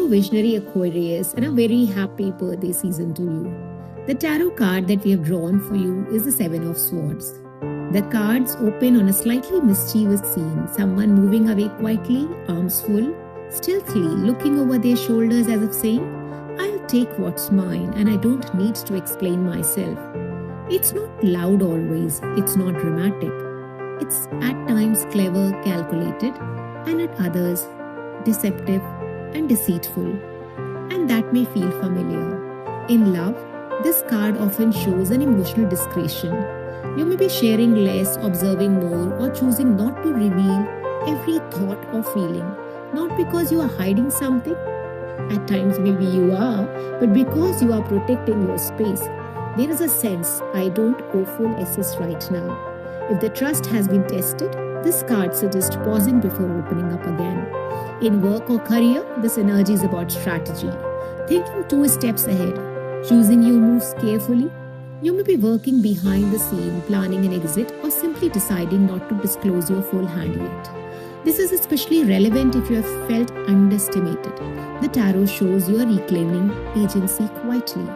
Hello, visionary Aquarius, and a very happy birthday season to you. The tarot card that we have drawn for you is the Seven of Swords. The cards open on a slightly mischievous scene, someone moving away quietly, arms full, stealthily, looking over their shoulders as if saying, I'll take what's mine and I don't need to explain myself. It's not loud always, it's not dramatic. It's at times clever, calculated, and at others deceptive and deceitful. And that may feel familiar. In love, this card often shows an emotional discretion. You may be sharing less, observing more, or choosing not to reveal every thought or feeling. Not because you are hiding something, at times maybe you are, but because you are protecting your space. There is a sense, I don't owe full access right now. If the trust has been tested, this card suggests pausing before opening up again. In work or career, this energy is about strategy. Thinking 2 steps ahead, choosing your moves carefully. You may be working behind the scene, planning an exit, or simply deciding not to disclose your full hand yet. This is especially relevant if you have felt underestimated. The tarot shows you are reclaiming agency quietly.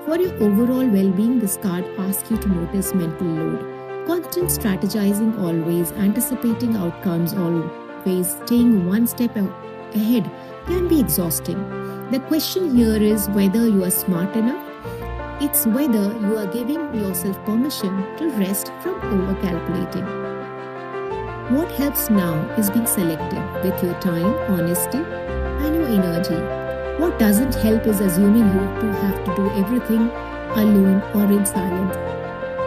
For your overall well-being, this card asks you to notice mental load. Constant strategizing always, anticipating outcomes always, staying 1 step ahead can be exhausting. The question here is whether you are smart enough. It's whether you are giving yourself permission to rest from over-calculating. What helps now is being selective with your time, honesty, and your energy. What doesn't help is assuming you have to do everything alone or in silence.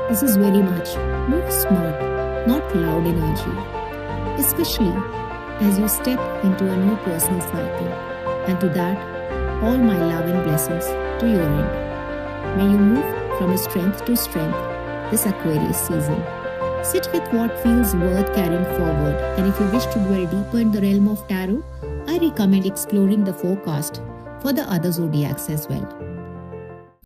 This is very much more smart, not loud energy, especially as you step into a new personal cycle. And to that, all my love and blessings to your end. May you move from strength to strength this Aquarius season. Sit with what feels worth carrying forward, and if you wish to dwell deeper in the realm of tarot, I recommend exploring the forecast for the other zodiacs as well.